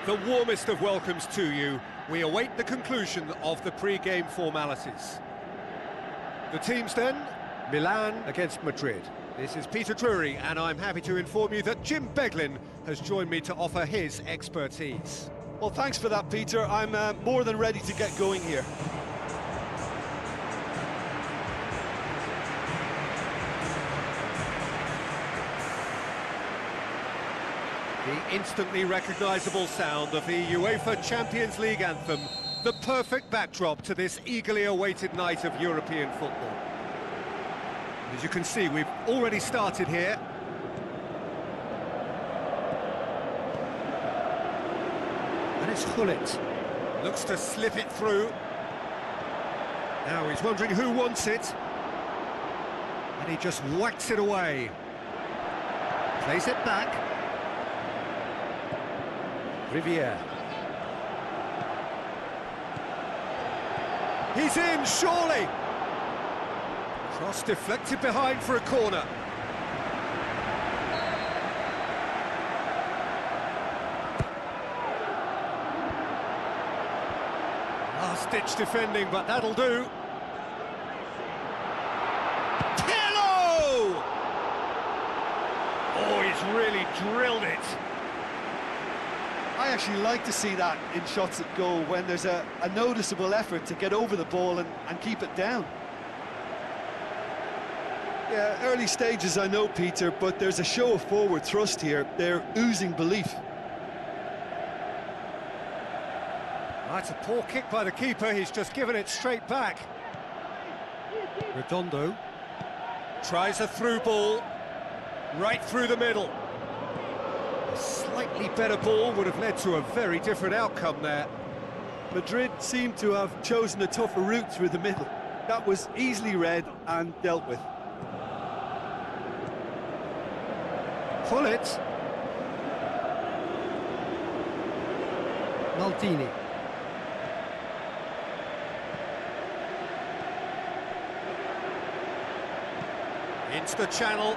The warmest of welcomes to you. We await the conclusion of the pre-game formalities. The teams then, Milan against Madrid. This is Peter Drury, and I'm happy to inform you that Jim Beglin has joined me to offer his expertise. Well, thanks for that, Peter. I'm more than ready to get going here. The instantly recognisable sound of the UEFA Champions League anthem, the perfect backdrop to this eagerly awaited night of European football. As you can see, we've already started here. And it's Gullit. Looks to slip it through. Now he's wondering who wants it. And he just whacks it away. Plays it back. Riviere. He's in, surely! Cross deflected behind for a corner. Last-ditch defending, but that'll do. Pirlo! Oh, he's really drilled it. I actually like to see that in shots at goal when there's a noticeable effort to get over the ball and keep it down. Yeah, early stages I know, Peter, but there's a show of forward thrust here. They're oozing belief. That's a poor kick by the keeper, he's just given it straight back. Redondo tries a through ball, right through the middle. A slightly better ball would have led to a very different outcome there. Madrid seemed to have chosen a tougher route through the middle. That was easily read and dealt with. Gullit. Maldini. Into the channel,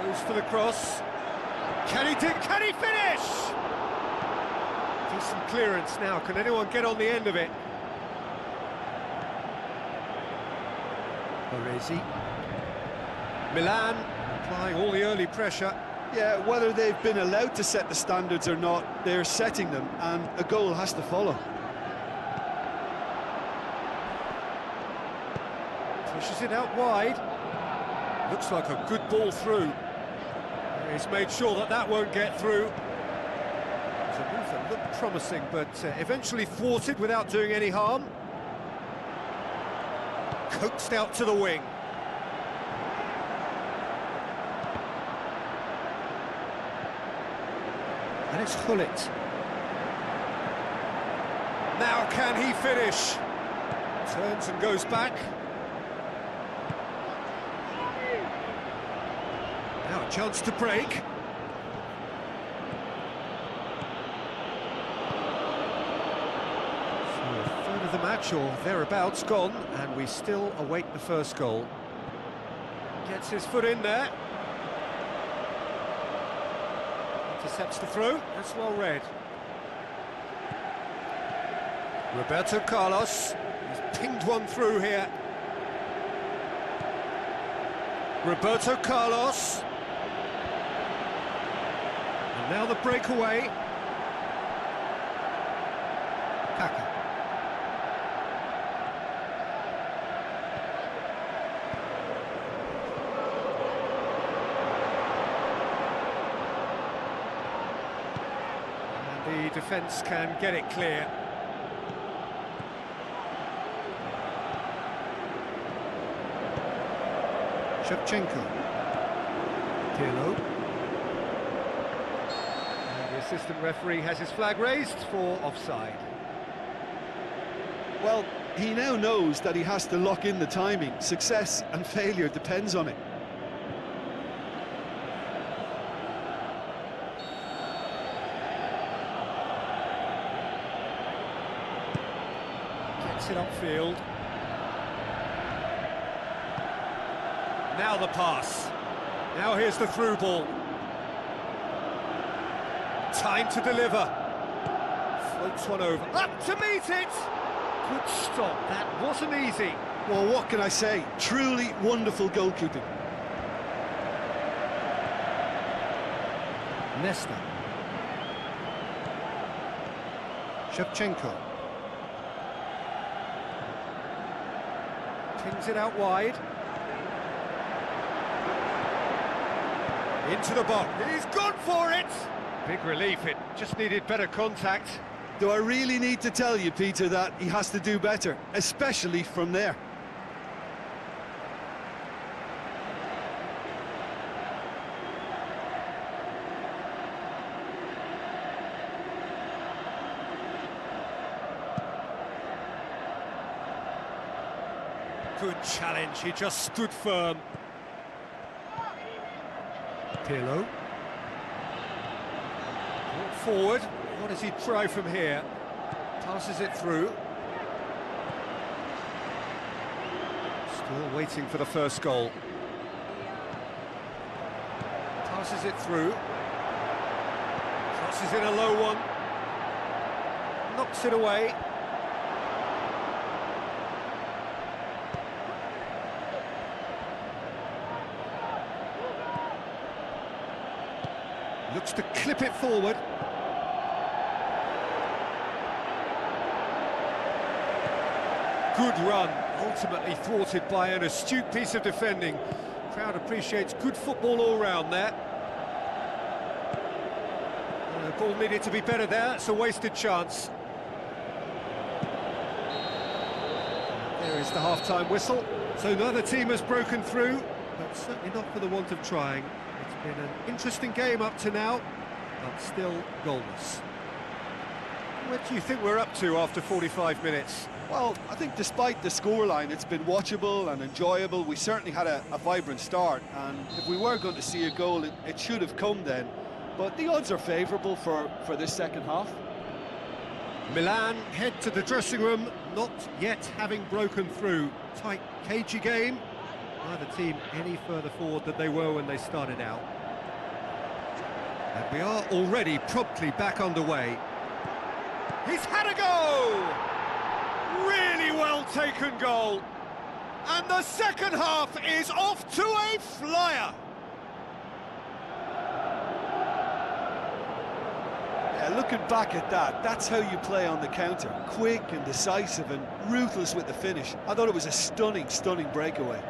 goes for the cross. Can he finish? Decent clearance now, can anyone get on the end of it? Baresi. Milan applying all the early pressure. Yeah, whether they've been allowed to set the standards or not, they're setting them, and a goal has to follow. Pushes it out wide. Looks like a good ball through. He's made sure that that won't get through. It's a move that looked promising, but eventually thwarted without doing any harm. Coaxed out to the wing. And it's Gullit. Now can he finish? Turns and goes back. Now a chance to break. So a third of the match or thereabouts gone, and we still await the first goal. Gets his foot in there. Intercepts the throw, that's well read. Roberto Carlos, he's pinged one through here. Roberto Carlos. And now the breakaway. Pakai. And the defence can get it clear. Shevchenko. Pirlo. And the assistant referee has his flag raised for offside. Well, he now knows that he has to lock in the timing. Success and failure depends on it. Gets it upfield. Now the pass. Now here's the through ball. Time to deliver. Floats one over. Up to meet it! Good stop. That wasn't easy. Well, what can I say? Truly wonderful goalkeeping. Nesta. Shevchenko. Tings it out wide. Into the box. He's gone for it! Big relief, it just needed better contact. Do I really need to tell you, Peter, that he has to do better, especially from there? Good challenge, he just stood firm. Pirlo. Brought forward, what does he try from here? Passes it through. Still waiting for the first goal. Passes it through. Crosses in a low one. Knocks it away. Looks to clip it forward. Good run, ultimately thwarted by an astute piece of defending. Crowd appreciates good football all round there. The ball needed to be better there, it's a wasted chance. There is the half-time whistle. So neither team has broken through, but certainly not for the want of trying. It's been an interesting game up to now, but still goalless. What do you think we're up to after 45 minutes? Well, I think despite the scoreline, it's been watchable and enjoyable. We certainly had a vibrant start, and if we were going to see a goal, it should have come then. But the odds are favourable for this second half. Milan head to the dressing room, not yet having broken through. Tight, cagey game. Neither team any further forward than they were when they started out. And we are already promptly back underway. He's had a go! Really well taken goal. And the second half is off to a flyer. Yeah, looking back at that, that's how you play on the counter. Quick and decisive and ruthless with the finish. I thought it was a stunning, stunning breakaway.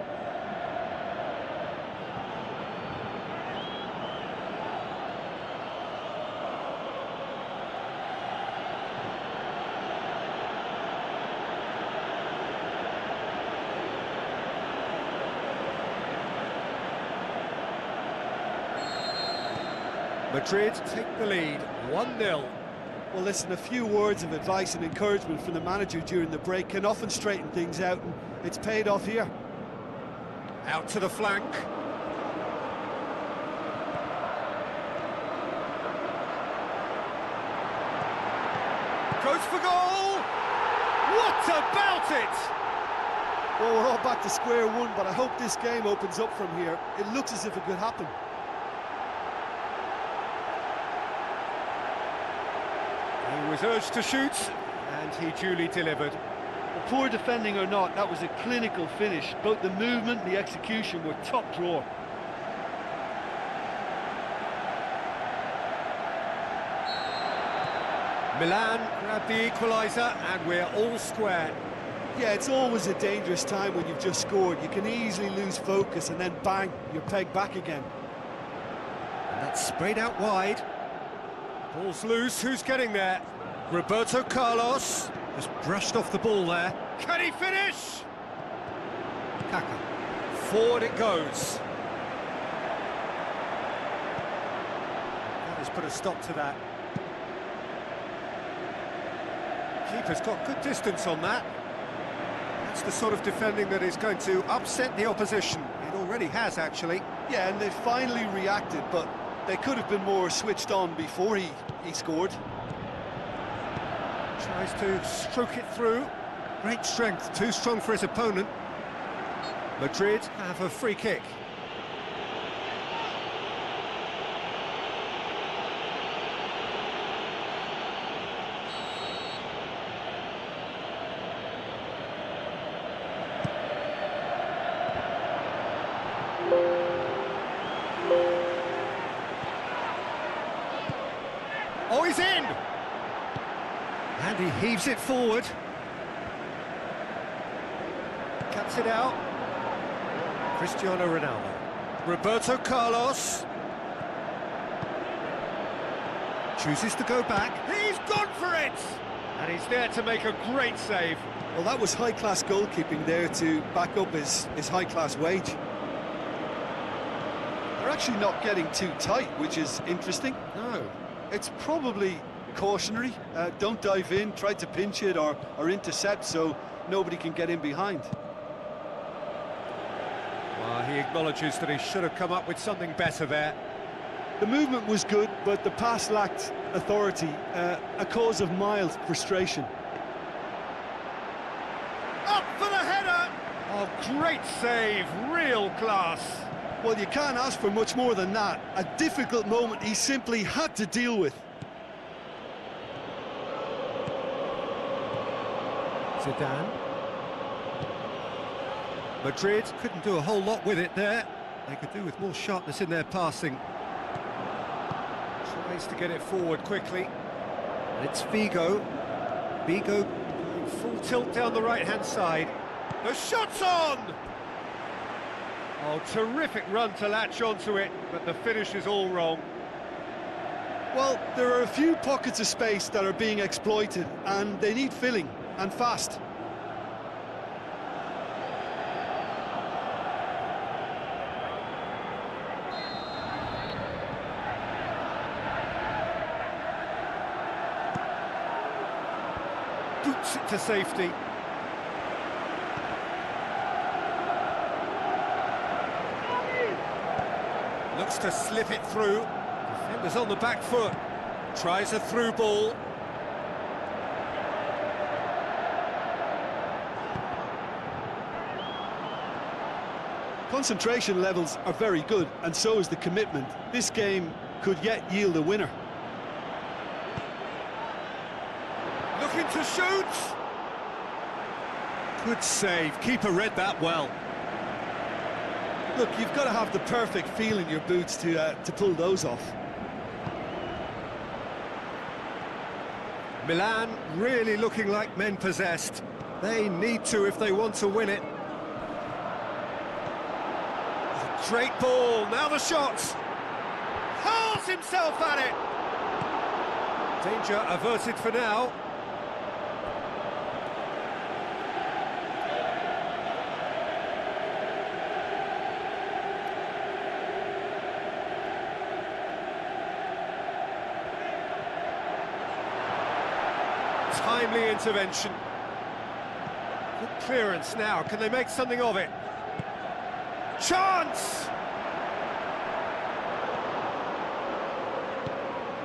Madrid take the lead, 1-0. Well, listen, a few words of advice and encouragement from the manager during the break can often straighten things out, and it's paid off here. Out to the flank. Goes for goal! What about it? Well, we're all back to square one, but I hope this game opens up from here. It looks as if it could happen. He was urged to shoot, and he duly delivered. Well, poor defending or not, that was a clinical finish. Both the movement and the execution were top drawer. Milan grabbed the equaliser, and we're all square. Yeah, it's always a dangerous time when you've just scored. You can easily lose focus, and then bang, you're pegged back again. And that's sprayed out wide. Ball's loose, who's getting there? Roberto Carlos has brushed off the ball there. Can he finish? Kaka. Forward it goes. That has put a stop to that. Keeper's got good distance on that. That's the sort of defending that is going to upset the opposition. It already has, actually. Yeah, and they finally reacted, but they could have been more switched on before he scored. Tries to stroke it through. Great strength, too strong for his opponent. Madrid have a free kick. Oh, he's in! And he heaves it forward. Cuts it out. Cristiano Ronaldo. Roberto Carlos. Chooses to go back. He's gone for it! And he's there to make a great save. Well, that was high-class goalkeeping there to back up his high-class wage. They're actually not getting too tight, which is interesting. No. It's probably cautionary. Don't dive in, try to pinch it or intercept so nobody can get in behind. Well, he acknowledges that he should have come up with something better there. The movement was good, but the pass lacked authority, a cause of mild frustration. Up for the header! Oh, great save, real class. Well, you can't ask for much more than that. A difficult moment he simply had to deal with. Zidane. Madrid couldn't do a whole lot with it there. They could do with more sharpness in their passing. Tries to get it forward quickly. And it's Figo. Figo full tilt down the right-hand side. The shot's on! Oh, terrific run to latch onto it, but the finish is all wrong. Well, there are a few pockets of space that are being exploited, and they need filling, and fast. Boots it to safety. Looks to slip it through. Defender's on the back foot. Tries a through ball. Concentration levels are very good, and so is the commitment. This game could yet yield a winner. Looking to shoot. Good save. Keeper read that well. Look, you've got to have the perfect feel in your boots to pull those off. Milan really looking like men possessed. They need to if they want to win it. Great ball, now the shot. Hurls himself at it. Danger averted for now. Timely intervention. Good clearance now. Can they make something of it? Chance!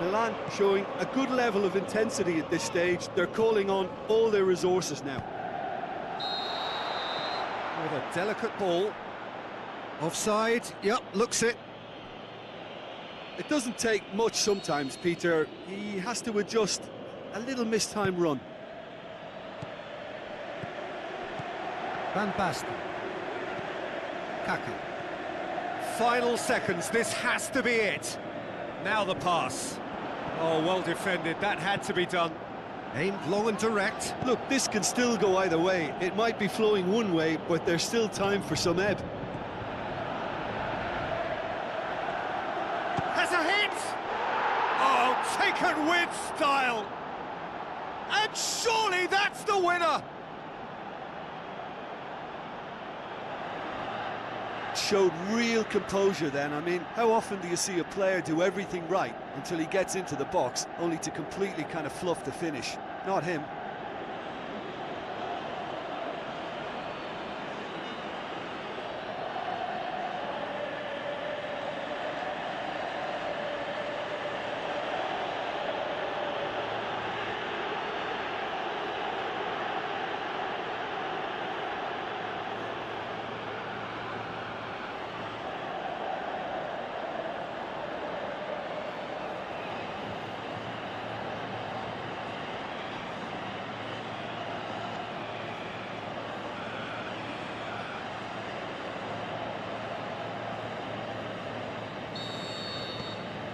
Milan showing a good level of intensity at this stage. They're calling on all their resources now. With a delicate ball. Offside, yep, looks it. It doesn't take much sometimes, Peter. He has to adjust a little mistime run. Van Basten. Kaká. Final seconds, this has to be it. Now the pass. Oh, well defended, that had to be done. Aimed long and direct. Look, this can still go either way. It might be flowing one way, but there's still time for some ebb. Has a hit! Oh, taken with style! And surely that's the winner! Showed real composure then. I mean, how often do you see a player do everything right until he gets into the box, only to completely kind of fluff the finish? Not him.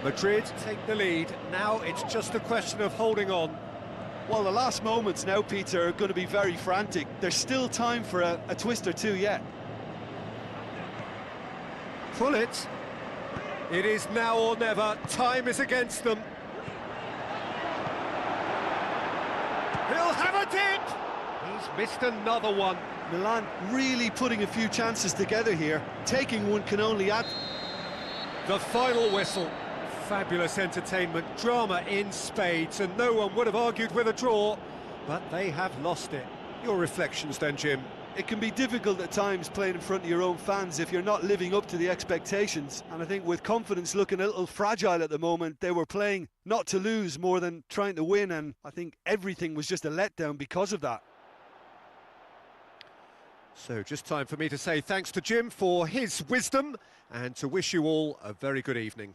Madrid take the lead. Now it's just a question of holding on. Well, the last moments now, Peter, are going to be very frantic. There's still time for a twist or two yet. Pull it. It is now or never. Time is against them. He'll have a dip! He's missed another one. Milan really putting a few chances together here. Taking one can only add. The final whistle. Fabulous entertainment, drama in spades, and no one would have argued with a draw, but they have lost it. Your reflections then, Jim? It can be difficult at times playing in front of your own fans if you're not living up to the expectations, and I think with confidence looking a little fragile at the moment, they were playing not to lose more than trying to win, and I think everything was just a letdown because of that. So just time for me to say thanks to Jim for his wisdom and to wish you all a very good evening.